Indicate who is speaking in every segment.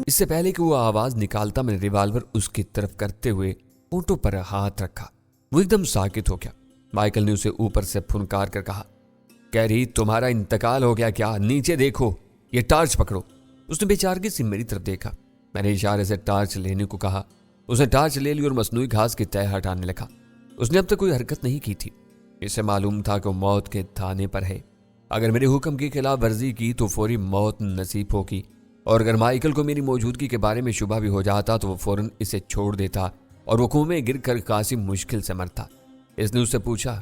Speaker 1: اس سے پہلے کہ وہ آواز نکالتا میں نے ریوالور اس کی طرف کرتے ہوئے ہونٹوں پر ہاتھ رکھا۔ وہ ایک دم ساکت ہو گیا۔ مائیکل نے اسے اوپر سے پھنکار کر کہا، کیری تمہارا انتقال ہو گیا کیا؟ نیچے دیکھو، یہ ٹارچ پکڑو۔ اس نے بے چارگی سے میری طرف دیکھا۔ میں نے اشارے سے ٹارچ لینے کو کہا۔ اس نے ٹارچ لے لی اور مصنوعی گھاس کی تہہ ہٹانے لگا۔ اس نے اب تک کوئی حرکت نہیں کی تھی۔ اسے معلوم تھا کہ وہ موت کے دھانے پر ہے۔ اگر میرے حکم کی خلاف ورزی کی تو فوری موت نصیب ہوگی، اور اگر مائیکل کو میری موجودگی کے بارے میں شبہ بھی ہو جاتا تو وہ فوراً اسے چھوڑ دیتا اور وہ کنویں میں گر کر کافی مشکل سے مرتا۔ اس نے اس سے پوچھا،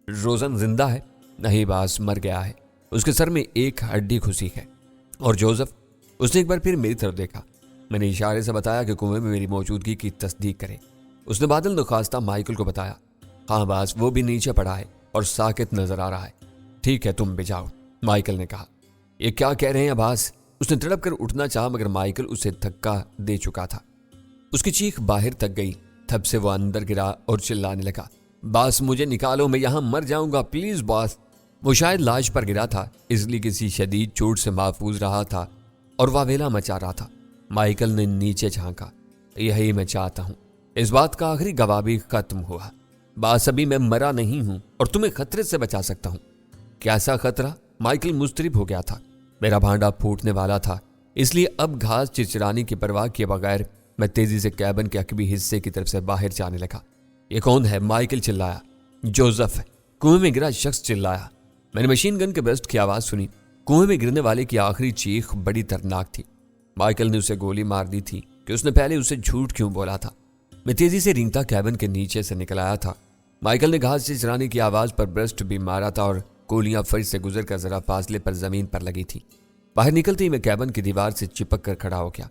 Speaker 1: روزن زندہ ہے؟ نہیں باس، مر گیا ہے۔ اس کے سر میں ایک ہڈی گھسی ہے۔ اور جوزف؟ اس نے ایک بار پھر میری طرف دیکھا۔ میں نے اشارے سے بتایا کہ کنویں میں میری موجودگی کی تصدیق کرے۔ اس نے بادل نخواستہ مائیکل کو بتایا، ہاں باس، وہ بھی نیچے پڑا ہے اور ساکت نظر آ رہا ہے۔ ٹھیک ہے، تم بھی جاؤ، مائیکل نے کہا۔ یہ کیا کہہ رہے ہیں باس؟ اس نے تڑپ کر اٹھنا چاہا مگر مائیکل اسے دھکا دے چکا تھا۔ اس کی چیخ باہر تک گئی۔ تب سے وہ اندر گرا اور چلانے لگا، باس مجھے نکالو، میں یہاں مر جاؤں گا، پلیز باس۔ وہ شاید لاش پر گرا تھا، اس لیے کسی شدید چوٹ سے محفوظ رہا تھا اور واویلا مچا رہا تھا۔ مائیکل نے نیچے جھانکا۔ یہی میں چاہتا ہوں۔ اس بات کا آخری گواہ بھی ختم ہوا۔ باس ابھی میں مرا نہیں ہوں اور تمہیں خطرے سے بچا سکتا ہوں۔ کیسا خطرہ؟ مائیکل مضطرب ہو گیا تھا۔ میرا بھانڈا پھوٹنے والا تھا، اس لیے اب گھاس چرچرانے کی پرواہ کیے بغیر میں تیزی سے کیبن کے عقبی حصے کی طرف سے باہر جانے لگا۔ یہ کون ہے؟ مائیکل چلایا۔ جوزف ہے، کنویں میں گرا شخص چلایا۔ میں نے مشین گن کے برسٹ کی آواز سنی۔ کنویں میں گرنے والے کی آخری چیخ بڑی دردناک تھی۔ مائیکل نے اسے گولی مار دی تھی کہ اس نے پہلے اسے جھوٹ کیوں بولا تھا۔ میں تیزی سے رینگتا کیبن کے نیچے سے نکل آیا تھا۔ مائیکل نے گھاس چرچرانے کی آواز پر برسٹ بھی مارا تھا اور گولیاں فرش سے گزر کر ذرا فاصلے پر زمین پر لگی تھی۔ باہر نکلتے ہی میں کیبن کی دیوار سے چپک کر کھڑا ہو گیا۔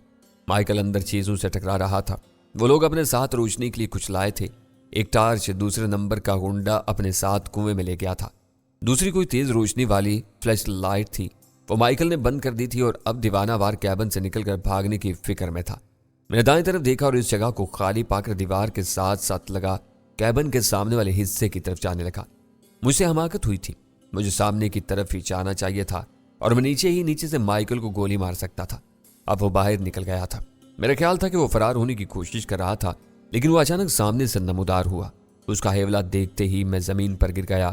Speaker 1: مائیکل اندر چیزوں سے ٹکرا رہا تھا۔ وہ لوگ اپنے ساتھ روشنی کے لیے کچھ لائے تھے۔ ایک ٹارچ دوسرے نمبر کا گنڈا اپنے ساتھ کنویں میں لے گیا تھا۔ دوسری کوئی تیز روشنی والی فلیش لائٹ تھی، وہ مائیکل نے بند کر دی تھی اور اب دیوانہ وار کیبن سے نکل کر بھاگنے کی فکر میں تھا۔ میں نے دائیں طرف دیکھا اور اس جگہ کو خالی پا کر دیوار کے ساتھ ساتھ لگا کیبن کے سامنے والے حصے کی طرف جانے لگا۔ مجھ سے حماقت ہوئی تھی۔ مجھے سامنے کی طرف ہی جانا چاہیے تھا اور میں نیچے سے مائیکل کو گولی مار سکتا تھا۔ اب وہ باہر نکل گیا تھا۔ میرا خیال تھا کہ وہ فرار ہونے کی کوشش کر رہا تھا، لیکن وہ اچانک سامنے سے نمودار ہوا۔ اس کا ہیولا دیکھتے ہی میں زمین پر گر گیا۔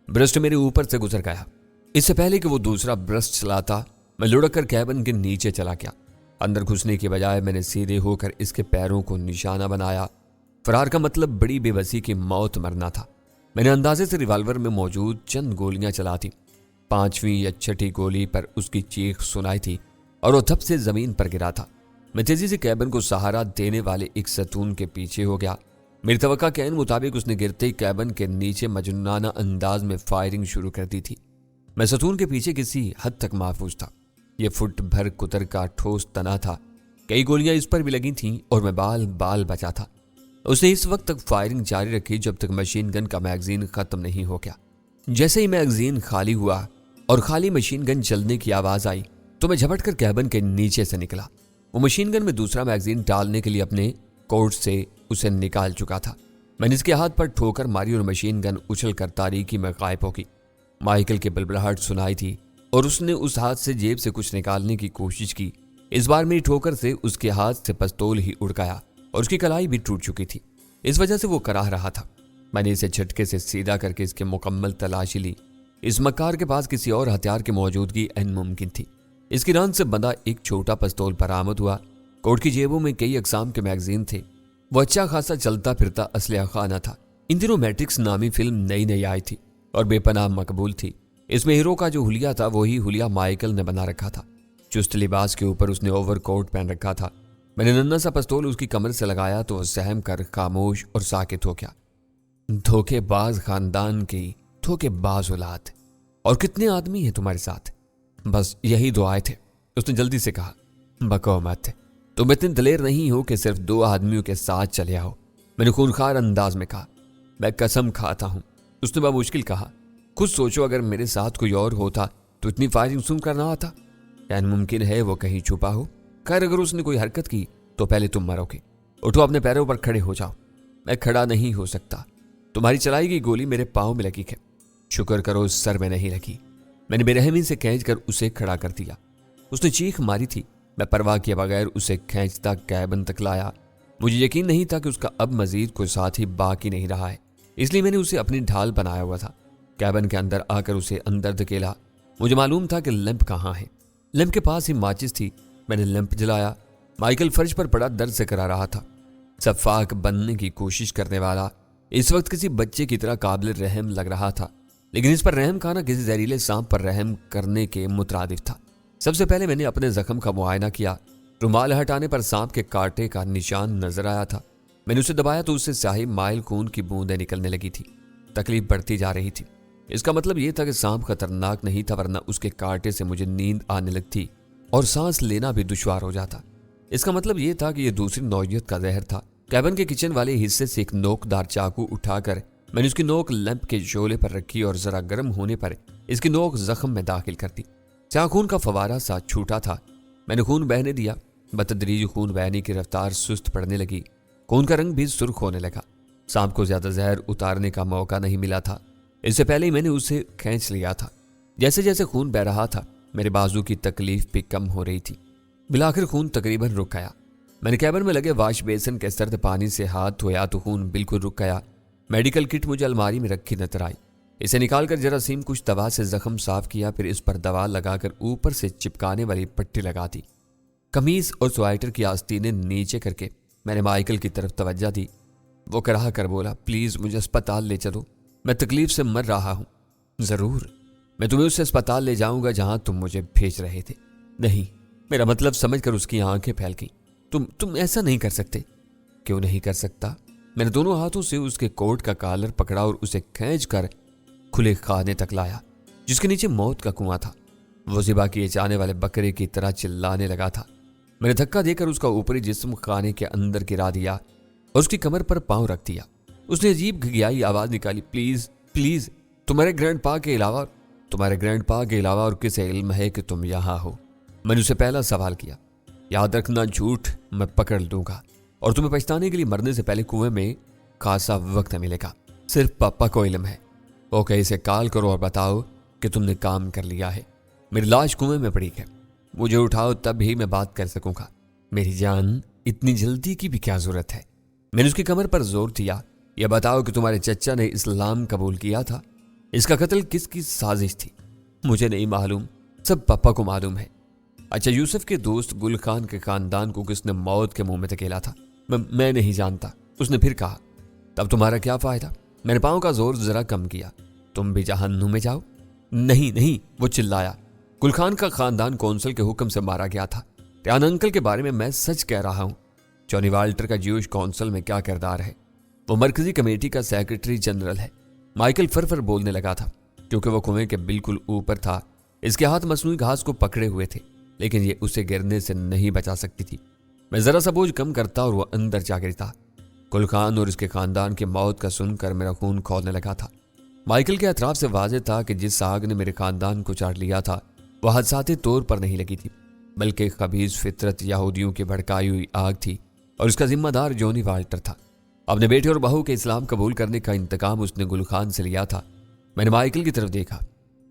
Speaker 1: برسٹ میرے اوپر سے گزر گیا۔ اس سے پہلے کہ وہ دوسرا برسٹ چلاتا میں لڑک کر کیبن کے نیچے چلا گیا۔ اندر گھسنے کی بجائے میں نے سیدھے ہو کر اس کے پیروں کو نشانہ بنایا۔ فرار کا مطلب بڑی بے بسی کی موت مرنا تھا۔ میں نے اندازے سے ریوالور میں موجود چند گولیاں چلا تھی۔ 5ویں یا 6ٹھی گولی پر اس کی چیخ سنائی تھی اور وہ تھپ سے زمین پر گرا تھا۔ میں تیزی سے کیبن کو سہارا دینے والے ایک ستون کے پیچھے ہو گیا۔ میری توقع کے عین مطابق اس نے گرتے ہی کیبن کے نیچے مجنونانہ انداز میں فائرنگ شروع کر دی تھی۔ میں ستون کے پیچھے کسی حد تک محفوظ تھا۔ یہ فٹ بھر کتر کا ٹھوس تنا تھا۔ کئی گولیاں اس پر بھی لگی تھیں اور میں بال بچا تھا۔ اس نے اس وقت تک فائرنگ جاری رکھی جب تک مشین گن کا میگزین ختم نہیں ہو گیا۔ جیسے ہی میگزین خالی ہوا اور خالی مشین گن چلنے کی آواز آئی تو میں جھپٹ کر کیبن کے نیچے سے نکلا۔ وہ مشین گن میں دوسرا میگزین ڈالنے کے لیے اپنے کوٹ سے اسے نکال چکا تھا۔ میں نے اس کے ہاتھ پر ٹھوکر ماری اور مشین گن اچھل کر تاریکی میں غائب ہو گئی۔ مائیکل کی بلبلاہٹ سنائی تھی اور اس نے اس ہاتھ سے جیب سے کچھ نکالنے کی کوشش کی۔ اس بار میری ٹھوکر سے اس کے ہاتھ سے پستول ہی اڑ گیا اور اس کی کلائی بھی ٹوٹ چکی تھی۔ اس وجہ سے وہ کراہ رہا تھا۔ میں نے اسے جھٹکے سے سیدھا کر کے اس کی مکمل تلاشی لی۔ اس مکار کے پاس کسی اور ہتھیار کی موجودگی عین ممکن تھی۔ اس کی ران سے بندھا ایک چھوٹا پستول برآمد ہوا۔ کوٹ کی جیبوں میں کئی اقسام کے میگزین تھے۔ وہ اچھا خاصا چلتا پھرتا اسلحہ خانہ تھا۔ ان دنوں میٹرکس نامی فلم نئی آئی تھی اور بے پناہ مقبول تھی۔ اس میں ہیرو کا جو حلیہ تھا وہی حلیہ مائیکل نے بنا رکھا تھا۔ چست لباس کے اوپر اس نے اوور کوٹ پہن رکھا تھا۔ میں نے ننھا سا پستول اس کی کمر سے لگایا تو وہ سہم کر خاموش اور ساکت ہو گیا۔ دھوکے باز خاندان کی دھوکے باز اولاد، اور کتنے آدمی ہیں تمہارے ساتھ؟ بس یہی 2 آئے تھے، اس نے جلدی سے کہا۔ بکو مت، تم اتنے دلیر نہیں ہو کہ صرف 2 آدمیوں کے ساتھ چلے آؤ، میں نے خونخوار انداز میں کہا۔ میں قسم کھاتا ہوں، اس نے بمشکل کہا۔ خود سوچو اگر میرے ساتھ کوئی اور ہوتا تو اتنی فائرنگ سن کر نہ آتا۔ یعنی ممکن ہے وہ کہیں چھپا ہو۔ خیر اگر اس نے کوئی حرکت کی تو پہلے تم مرو گے۔ اٹھو، اپنے پیروں پر کھڑے ہو جاؤ۔ میں کھڑا نہیں ہو سکتا، تمہاری چلائی گئی گولی میرے پاؤں میں لگی ہے۔ شکر کرو سر میں نہیں لگی۔ میں نے بے رحمی سے کھینچ کر اسے کھڑا کر دیا۔ اس نے چیخ ماری تھی मैं परवाह किए बगैर उसे खींचता कैबिन तक लाया। मुझे यकीन नहीं था कि उसका अब मजीद कोई साथी बाकी नहीं रहा है, इसलिए मैंने उसे अपनी ढाल बनाया हुआ था। कैबिन के अंदर आकर उसे अंदर धकेला। मुझे मालूम था कि लैंप कहाँ है। लैंप के पास ही माचिस थी। मैंने लैंप जलाया। माइकल फर्श पर पड़ा दर्द से करा रहा था। सफाक बनने की कोशिश करने वाला इस वक्त किसी बच्चे की तरह काबिल रहम लग रहा था, लेकिन इस पर रहम खाना किसी जहरीले सांप पर रहम करने के मुतरादिफ था। सबसे पहले मैंने अपने जख्म का मुआयना किया। रुमाल हटाने पर सांप के कांटे का निशान नजर आया था। मैंने उसे दबाया तो उससे स्याही माइल खून की बूंदें निकलने लगी थी। तकलीफ बढ़ती जा रही थी। इसका मतलब यह था कि सांप खतरनाक नहीं था, वरना उसके कांटे से मुझे नींद आने लगती और सांस लेना भी दुश्वार हो जाता। इसका मतलब यह था कि यह दूसरी नौइयत का जहर था। कैबिन के किचन वाले हिस्से से एक नोकदार चाकू उठाकर मैंने उसकी नोक लैंप के शोले पर रखी और जरा गर्म होने पर इसकी नोक जख्म में दाखिल कर दी। जहाँ खून का फवारा सा छूटा था, मैंने खून बहने दिया। बतदरीज खून बहने की रफ्तार सुस्त पड़ने लगी। खून का रंग भी सुर्ख होने लगा। सांप को ज्यादा जहर उतारने का मौका नहीं मिला था। इससे पहले ही मैंने उसे खींच लिया था। जैसे जैसे खून बह रहा था, मेरे बाजू की तकलीफ भी कम हो रही थी। बिलाखिर खून तकरीबन रुक गया। मैंने कैबिन में लगे वाश बेसिन के सर्द पानी से हाथ धोया तो खून बिल्कुल रुक गया। मेडिकल किट मुझे अलमारी में रखी नजर आई। इसे निकालकर जरासीम कुछ दवा से जख्म साफ किया, फिर इस पर दवा लगाकर ऊपर से चिपकाने वाली पट्टी लगा दी। कमीज और स्वेटर की आस्तीनें नीचे करके मैंने माइकल की तरफ तवज्जो दी। वो कराह कर बोला, प्लीज मुझे अस्पताल ले चलो, मैं तकलीफ से मर रहा हूं। जरूर, मैं तुम्हें उस अस्पताल ले जाऊंगा जहां तुम मुझे भेज रहे थे। नहीं, मेरा मतलब समझकर उसकी आंखें फैल गईं। तुम ऐसा नहीं कर सकते। क्यों नहीं कर सकता? मैंने दोनों हाथों से उसके कोट का कॉलर पकड़ा और उसे खींचकर खुले खाने तक लाया, जिसके नीचे मौत का कुआं था। वो ज़िबा किए जाने वाले बकरे की तरह चिल्लाने लगा था। मैंने धक्का देकर उसका ऊपरी जिस्म खाने के अंदर गिरा दिया और उसकी कमर पर पांव रख दिया। उसने अजीब घिघियाई आवाज निकाली, प्लीज प्लीज, तुम्हारे ग्रैंडपा के अलावा और किसे इल्म है कि तुम यहां हो? मैंने उसे पहला सवाल किया। याद रखना, झूठ मैं पकड़ लूंगा और तुम्हें पछताने के लिए मरने से पहले कुएं में खासा वक्त मिलेगा। सिर्फ पापा को इल्म है। ओके, इसे कॉल करो और बताओ कि तुमने काम कर लिया है। मेरी लाश कुएं में पड़ी है, मुझे उठाओ तब ही मैं बात कर सकूंगा। मेरी जान, इतनी जल्दी की भी क्या जरूरत है? मैंने उसकी कमर पर जोर दिया। यह बताओ कि तुम्हारे चचा ने इस्लाम कबूल किया था। इसका कत्ल किसकी साजिश थी? मुझे नहीं मालूम, सब पापा को मालूम है। अच्छा, यूसुफ के दोस्त गुल खान के खानदान को किसने मौत के मुंह में धकेला था? मैं नहीं जानता, उसने फिर कहा। तब तुम्हारा क्या फायदा? मैंने पाँव का जोर जरा कम किया। तुम भी जहन्नुम में जाओ। नहीं नहीं, वो चिल्लाया। गुल खान का खानदान कौंसल के हुक्म से मारा गया था। त्यान अंकल के बारे में मैं सच कह रहा हूँ। जॉनी वाल्टर का ज्यूश कौंसल में क्या किरदार है? वो मरकजी कमेटी का सेक्रेटरी जनरल है। माइकल फर बोलने लगा था, क्योंकि वो कुएं के बिल्कुल ऊपर था। इसके हाथ मसनूई घास को पकड़े हुए थे, लेकिन ये उसे गिरने से नहीं बचा सकती थी। मैं जरा सा बोझ कम करता और वो अंदर जा गिरता। गुल खान और इसके खानदान की मौत का सुनकर मेरा खून खौलने लगा था। माइकल के अतराफ से वाज़ेह था कि जिस आग ने मेरे खानदान को चाट लिया था, वह हादसाती तौर पर नहीं लगी थी, बल्कि खबीज फितरत यहूदियों की भड़काई हुई आग थी और इसका जिम्मेदार जॉनी वाल्टर था। अपने बेटे और बहू के इस्लाम कबूल करने का इंतकाम उसने गुल खान से लिया था। मैंने माइकल की तरफ देखा।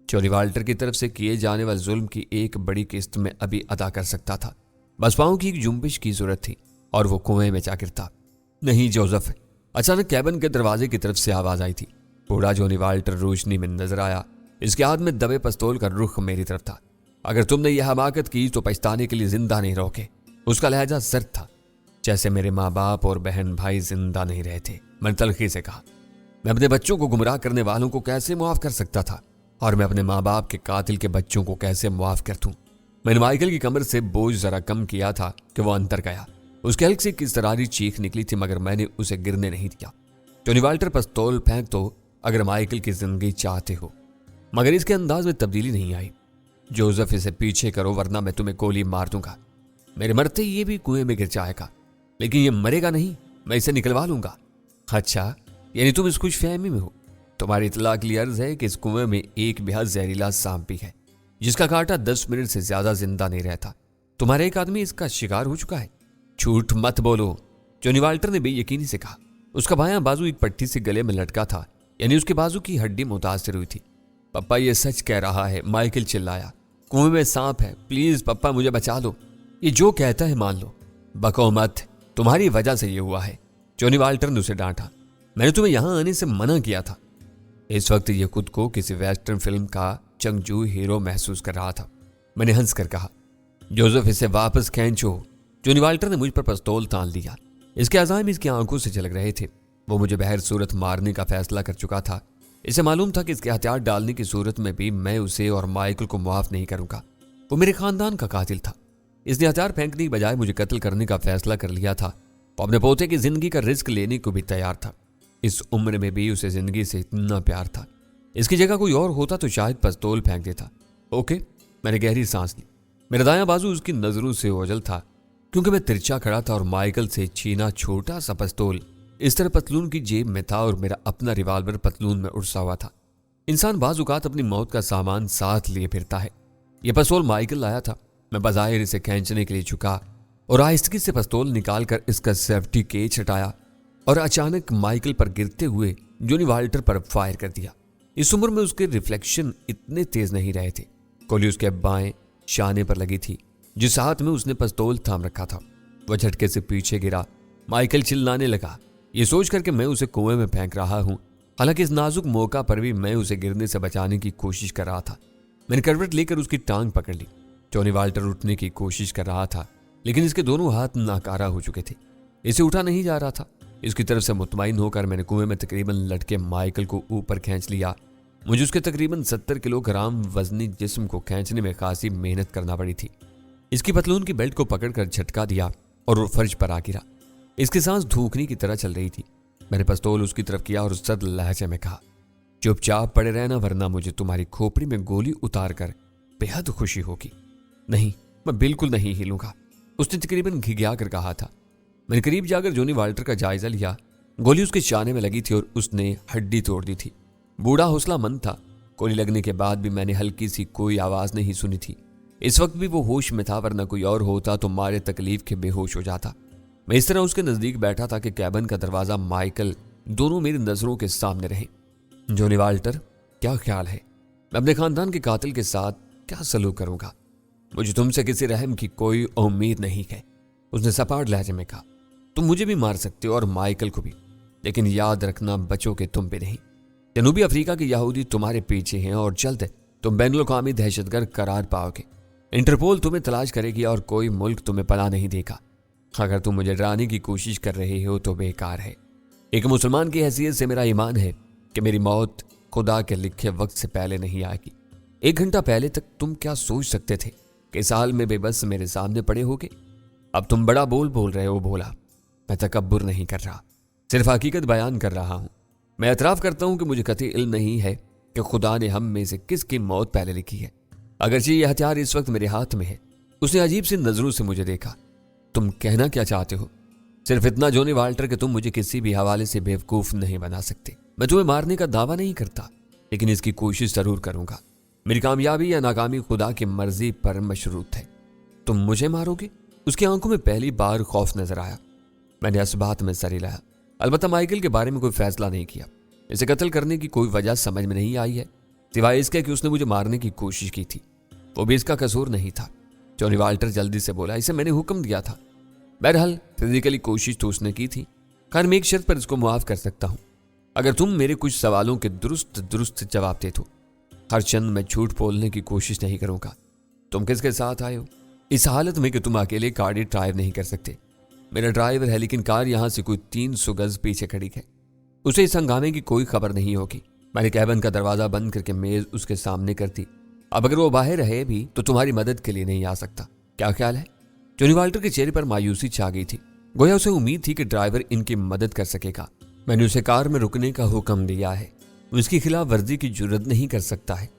Speaker 1: जॉनी वाल्टर की तरफ से किए जाने वाले जुल्म की एक बड़ी किस्त में अभी अदा कर सकता था। बस पाँव की एक जुम्बिश की जरूरत थी और वो कुएं में जा गिरता। नहीं जोसेफ, अचानक कैबिन के दरवाजे की तरफ से आवाज आई थी। बूढ़ा जॉनी वाल्टर रोशनी में नजर आया। इसके हाथ में दबे पिस्तौल का रुख मेरी तरफ था। अगर तुमने यह हमाकत की तो पछताने के लिए जिंदा नहीं रहोगे। उसका लहजा सर्द था, जैसे मेरे माँ बाप और बहन भाई जिंदा नहीं रहे थे। मैंने तलखी से कहा, मैं अपने बच्चों को गुमराह करने वालों को कैसे मुआफ कर सकता था, और मैं अपने माँ बाप के कातिल के बच्चों को कैसे मुआफ कर दूं? मैंने माइकल की कमर से बोझ जरा कम किया था कि वो अंतर गया। उसके हल्क से किस तरारी चीख निकली थी, मगर मैंने उसे गिरने नहीं दिया। जॉनी वाल्टर पिस्तौल फेंक दो अगर माइकल की जिंदगी चाहते हो। मगर इसके अंदाज में तब्दीली नहीं आई। जोसेफ, इसे पीछे करो वरना मैं तुम्हें गोली मार दूंगा। मेरे मरते ही ये भी कुएं में गिर जाएगा, लेकिन ये मरेगा नहीं, मैं इसे निकलवा लूंगा। अच्छा, यानी तुम इस खुशफहमी में हो। तुम्हारी इतला के लिए अर्ज है कि इस कुएं में एक बेहद जहरीला सांप भी है, जिसका कांटा 10 मिनट से ज्यादा जिंदा नहीं रहता। तुम्हारा एक आदमी इसका शिकार हो चुका है। झूठ मत बोलो, जॉनी वाल्टर ने बेयकीनी से कहा। उसका बायां बाजू एक पट्टी से गले में लटका था, यानी उसके बाजू की हड्डी मुतासिर हुई थी। पप्पा ये सच कह रहा है, माइकल चिल्लाया। कुएं में सांप है, प्लीज पप्पा मुझे बचा लो। ये जो कहता है मान लो। बको मत, तुम्हारी वजह से ये हुआ है, जॉनी वाल्टर ने उसे डांटा। मैंने तुम्हें यहां आने से मना किया था। इस वक्त ये खुद को किसी वेस्टर्न फिल्म का जंगजू हीरो महसूस कर रहा था। मैंने हंस कर कहा, जोसेफ इसे वापस खींचो। जॉनी वाल्टर ने मुझ पर पिस्तौल तान लिया। इसके अज़ाइम इसकी आंखों से झलक रहे थे। वो मुझे बहर सूरत मारने का फैसला कर चुका था। इसे मालूम था कि इसके हथियार डालने की सूरत में भी मैं उसे और माइकल को मुआफ नहीं करूंगा। वो मेरे खानदान का कातिल था। इसने हथियार फेंकने की बजाय मुझे कत्ल करने का फैसला कर लिया था। वो अपने पोते की जिंदगी का रिस्क लेने को भी तैयार था। इस उम्र में भी उसे जिंदगी से इतना प्यार था। इसकी जगह कोई और होता तो शायद पिस्तौल फेंक देता। ओके, मैंने गहरी सांस ली। मेरा दायां बाजू उसकी नजरों से ओझल था क्योंकि मैं तिरछा खड़ा था और माइकल से छीना छोटा सा पिस्तौल इस तरह पतलून की जेब में था और मेरा अपना रिवाल्वर पतलून में उड़सा हुआ था। इंसान बाज औकात अपनी मौत का सामान साथ लिए फिरता है। यह पिस्तौल माइकल लाया था। मैं बज़ाहिर इसे खींचने के लिए झुका और आहिस्तगी से पिस्तौल निकालकर इसका सेफ्टी केज हटाया और अचानक माइकल पर गिरते हुए जॉनी वाल्टर पर फायर कर दिया। इस उम्र में उसके रिफ्लेक्शन इतने तेज नहीं रहे थे। गोली उसके बाएं शाने पर लगी थी, जिस हाथ में उसने पिस्तौल थाम रखा था। वह झटके से पीछे गिरा। माइकल चिल्लाने लगा, ये सोच कर कि मैं उसे कुएं में फेंक रहा हूं। हालांकि इस नाजुक मौका पर भी मैं उसे गिरने से बचाने की कोशिश कर रहा था। मैंने करवट लेकर उसकी टांग पकड़ ली। जॉनी वाल्टर उठने की कोशिश कर रहा था, लेकिन इसके दोनों हाथ नाकारा हो चुके थे। इसे उठा नहीं जा रहा था। इसकी तरफ से मुतमईन होकर मैंने कुएं में तकरीबन लटके माइकल को ऊपर खींच लिया। मुझे उसके तकरीबन 70 किलोग्राम वजनी जिस्म को खींचने में खासी मेहनत करना पड़ी थी। इसकी पतलून की बेल्ट को पकड़कर झटका दिया और वो फर्श पर आ गिरा। इसकी सांस धूकनी की तरह चल रही थी। मैंने पिस्तौल उसकी तरफ किया और सर्द लहजे में कहा, चुपचाप पड़े रहना वरना मुझे तुम्हारी खोपड़ी में गोली उतार कर बेहद खुशी होगी। नहीं, मैं बिल्कुल नहीं हिलूंगा, उसने तकरीबन घिघिया कर कहा था। मैंने करीब जाकर जॉनी वाल्टर का जायजा लिया। गोली उसके शाने में लगी थी और उसने हड्डी तोड़ दी थी। बूढ़ा हौसलामंद था। गोली लगने के बाद भी मैंने हल्की सी कोई आवाज नहीं सुनी थी। इस वक्त भी वो होश में था, वरना कोई और होता तो मारे तकलीफ के बेहोश हो जाता। मैं इस तरह उसके नजदीक बैठा था कि कैबिन का दरवाजा, माइकल दोनों मेरी नजरों के सामने रहे। जॉनी वाल्टर, क्या ख्याल है मैं अपने खानदान के कातिल के साथ क्या सलूक करूंगा? मुझे तुमसे किसी रहम की कोई उम्मीद नहीं है, उसने सपाट लहजे में कहा। तुम मुझे भी मार सकते हो और माइकल को भी, लेकिन याद रखना बचोगे तुम भी नहीं। जनूबी अफ्रीका के यहूदी तुम्हारे पीछे हैं और जल्द तुम बैनुल-अक़वामी दहशतगर्द करार पाओगे। इंटरपोल तुम्हें तलाश करेगी और कोई मुल्क तुम्हें पनाह नहीं देगा। अगर तुम मुझे डराने की कोशिश कर रहे हो तो बेकार है। एक मुसलमान की हैसियत से मेरा ईमान है कि मेरी मौत खुदा के लिखे वक्त से पहले नहीं आएगी। 1 घंटा पहले तक तुम क्या सोच सकते थे कि इस हाल में बेबस मेरे सामने पड़े होगे? अब तुम बड़ा बोल रहे हो भोला। मैं तकब्बुर नहीं कर रहा, सिर्फ हकीकत बयान कर रहा हूं। मैं एतराफ़ करता हूं कि मुझे कतई इल्म नहीं है कि खुदा ने हम में से किसकी मौत पहले लिखी है। अगरचे ये हथियार इस वक्त मेरे हाथ में है। उसने अजीब सी नजरों से मुझे देखा। तुम कहना क्या चाहते हो? सिर्फ इतना जॉनी वाल्टर कि तुम मुझे किसी भी हवाले से बेवकूफ नहीं बना सकते। मैं तुम्हें मारने का दावा नहीं करता, लेकिन इसकी कोशिश जरूर करूंगा। मेरी कामयाबी या नाकामी खुदा की मर्जी पर मशरूत है। तुम मुझे मारोगे? उसकी आंखों में पहली बार खौफ नजर आया। मैंने इस बात में सर हिलाया। अलबत्ता माइकल के बारे में कोई फैसला नहीं किया। इसे कत्ल करने की कोई वजह समझ में नहीं आई है, सिवाय इसके कि उसने मुझे मारने की कोशिश की थी। वो भी इसका कसूर नहीं था। जॉनी वाल्टर जल्दी से बोला, इसे मैंने हुक्म दिया था। बहरहाल फिजिकली कोशिश तो उसने की थी। खैर मैं एक शर्त पर इसको मुआफ कर सकता हूं, अगर तुम मेरे कुछ सवालों के दुरुस्त जवाब दे दो। हर चंद मैं झूठ बोलने की कोशिश नहीं करूंगा। तुम किसके साथ आए हो? इस हालत में कि तुम अकेले गाड़ी ड्राइव नहीं कर सकते। मेरा ड्राइवर है, लेकिन कार यहां से कोई 300 गज पीछे खड़ी है। उसे इस हंगामे की कोई खबर नहीं होगी। मैंने कैबिन का दरवाजा बंद करके मेज उसके सामने कर दी। अब अगर वो बाहर रहे भी तो तुम्हारी मदद के लिए नहीं आ सकता। क्या ख्याल है? जॉनी वाल्टर के चेहरे पर मायूसी छा गई थी। गोया उसे उम्मीद थी कि ड्राइवर इनकी मदद कर सकेगा। मैंने उसे कार में रुकने का हुक्म दिया है। उसकी खिलाफ वर्जी की जुर्रत नहीं कर सकता है।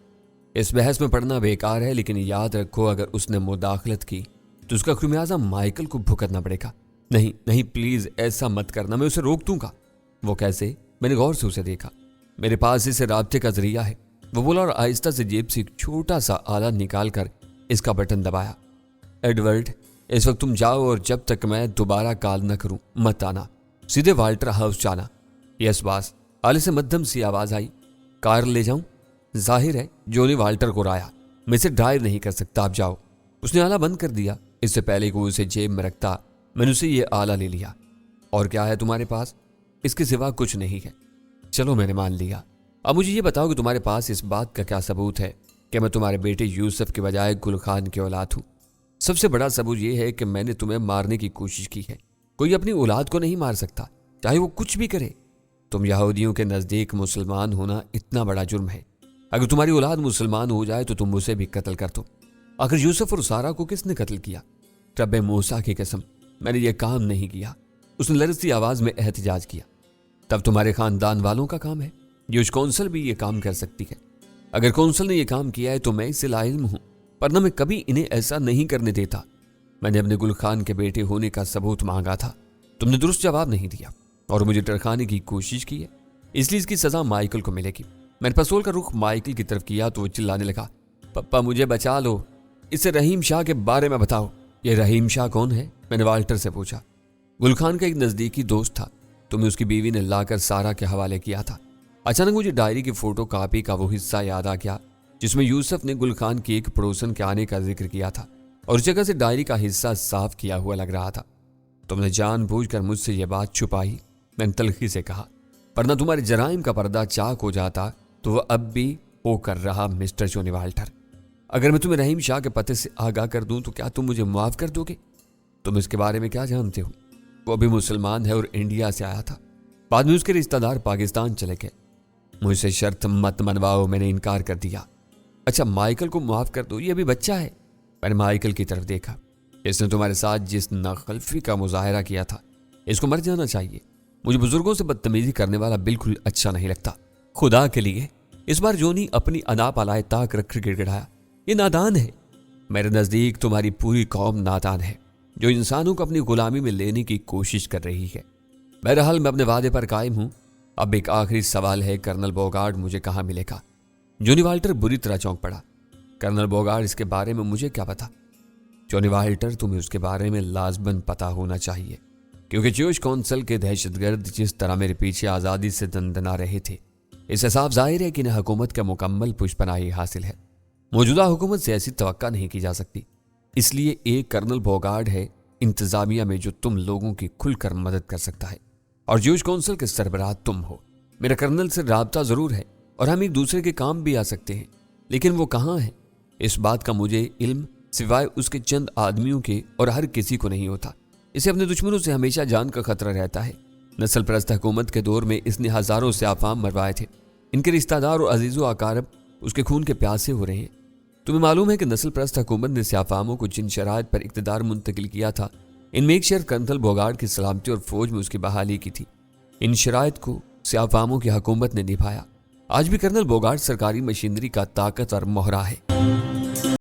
Speaker 1: इस बहस में पड़ना बेकार है, लेकिन याद रखो अगर उसने मुदाखलत की तो उसका खुमियाजा माइकल को भुगतना पड़ेगा। नहीं नहीं, प्लीज ऐसा मत करना, मैं उसे रोक दूंगा। वो कैसे? मैंने गौर से उसे देखा। मेरे पास इसे राब्ते का जरिया है, वो बोला और आहिस्ता से जेब से एक छोटा सा आला निकाल कर इसका बटन दबाया। एडवर्ड, इस वक्त तुम जाओ और जब तक मैं दोबारा कॉल न करूं मत आना। सीधे वाल्टर हाउस जाना। Yes boss. आले से मध्यम सी आवाज आई। कार ले जाऊं? जाहिर है जॉनी वाल्टर को राया, मैं इसे ड्राइव नहीं कर सकता, आप जाओ। उसने आला बंद कर दिया اس سے پہلے کہ وہ اسے جیب میں رکھتا میں نے اسے یہ آلہ لے لیا۔ اور کیا ہے تمہارے پاس؟ اس کے سوا کچھ نہیں ہے۔ چلو میں نے مان لیا، اب مجھے یہ بتاؤ کہ تمہارے پاس اس بات کا کیا ثبوت ہے کہ میں تمہارے بیٹے یوسف کے بجائے گل خان کی اولاد ہوں؟ سب سے بڑا ثبوت یہ ہے کہ میں نے تمہیں مارنے کی کوشش کی ہے۔ کوئی اپنی اولاد کو نہیں مار سکتا، چاہے وہ کچھ بھی کرے۔ تم یہودیوں کے نزدیک مسلمان ہونا اتنا بڑا جرم ہے۔ اگر تمہاری اولاد مسلمان ہو جائے تو تم اسے بھی قتل کر دو۔ آخر یوسف اور سارہ کو کس نے قتل کیا؟ رب موسیٰ کی قسم، میں نے یہ کام نہیں کیا، اس نے لرزتی آواز میں احتجاج کیا۔ تب تمہارے خاندان والوں کا کام ہے، جوش کونسل بھی یہ کام کر سکتی ہے۔ اگر کونسل نے یہ کام کیا ہے تو میں اس سے لاعلم ہوں، ورنہ میں کبھی انہیں ایسا نہیں کرنے دیتا۔ میں نے اپنے گل خان کے بیٹے ہونے کا ثبوت مانگا تھا، تم نے درست جواب نہیں دیا اور مجھے ڈرکھانے کی کوشش کی ہے، اس لیے اس کی سزا مائیکل کو ملے گی۔ میں نے پستول کا رخ مائیکل کی طرف کیا تو وہ چلانے لگا، پپا مجھے بچا لو، اسے رحیم شاہ کے بارے میں بتاؤ۔ یہ رحیم شاہ کون ہے؟ میں نے والٹر سے پوچھا۔ گل خان کا ایک نزدیکی دوست تھا، تمہیں اس کی بیوی نے لا کر سارہ کے حوالے کیا تھا۔ اچانک مجھے ڈائری کی فوٹو کاپی کا وہ حصہ یاد آ گیا جس میں یوسف نے گل خان کی ایک پڑوسن کے آنے کا ذکر کیا تھا، اور اس جگہ سے ڈائری کا حصہ صاف کیا ہوا لگ رہا تھا۔ تم نے جان بوجھ کر مجھ سے یہ بات چھپائی، میں نے تلخی سے کہا، ورنہ تمہارے جرائم کا پردہ چاک ہو جاتا تو وہ اب بھی ہو کر رہا مسٹر جونی والٹر۔ اگر میں تمہیں رحیم شاہ کے پتے سے آگاہ کر دوں تو کیا تم مجھے معاف کر دو گے؟ تم اس کے بارے میں کیا جانتے ہو؟ وہ بھی مسلمان ہے اور انڈیا سے آیا تھا، بعد میں اس کے رشتہ دار پاکستان چلے گئے۔ مجھ سے شرط مت منواؤ، میں نے انکار کر دیا۔ اچھا مائیکل کو معاف کر دو، یہ ابھی بچہ ہے۔ میں نے مائیکل کی طرف دیکھا، اس نے تمہارے ساتھ جس ناخلفی کا مظاہرہ کیا تھا، اس کو مر جانا چاہیے۔ مجھے بزرگوں سے بدتمیزی کرنے والا بالکل اچھا نہیں لگتا۔ خدا کے لیے، اس بار جونی اپنی انا پالائے تاک رکھ گڑ گڑایا، یہ نادان ہے۔ میرے نزدیک تمہاری پوری قوم نادان ہے جو انسانوں کو اپنی غلامی میں لینے کی کوشش کر رہی ہے۔ بہرحال میں اپنے وعدے پر قائم ہوں۔ اب ایک آخری سوال ہے، کرنل بوگارڈ مجھے کہاں ملے گا؟ جونی والٹر بری طرح چونک پڑا۔ کرنل بوگارڈ، اس کے بارے میں مجھے کیا پتا؟ جونی والٹر، تمہیں اس کے بارے میں لازماً پتا ہونا چاہیے، کیونکہ جوش کونسل کے دہشت گرد جس طرح میرے پیچھے آزادی سے دندنا رہے تھے، اس سے صاف ظاہر ہے کہ انہیں حکومت کا مکمل پشت پناہی حاصل ہے۔ موجودہ حکومت سے ایسی توقع نہیں کی جا سکتی، اس لیے ایک کرنل بوگارڈ ہے انتظامیہ میں جو تم لوگوں کی کھل کر مدد کر سکتا ہے، اور جوش کونسل کے سربراہ تم ہو۔ میرا کرنل سے رابطہ ضرور ہے اور ہم ایک دوسرے کے کام بھی آ سکتے ہیں، لیکن وہ کہاں ہے؟ اس بات کا مجھے علم سوائے اس کے چند آدمیوں کے اور ہر کسی کو نہیں ہوتا۔ اسے اپنے دشمنوں سے ہمیشہ جان کا خطرہ رہتا ہے۔ نسل پرست حکومت کے دور میں اس نے ہزاروں سے عوام مروائے تھے، ان کے رشتہ دار اور عزیز و اقارب اس کے خون کے پیاسے ہو رہے ہیں۔ تمہیں معلوم ہے کہ نسل پرست حکومت نے سیافاموں کو جن شرائط پر اقتدار منتقل کیا تھا، ان میں ایک شرط کرنل بوگارڈ کی سلامتی اور فوج میں اس کی بحالی کی تھی۔ ان شرائط کو سیافاموں کی حکومت نے نبھایا۔ آج بھی کرنل بوگارڈ سرکاری مشینری کا طاقتور مہرا ہے۔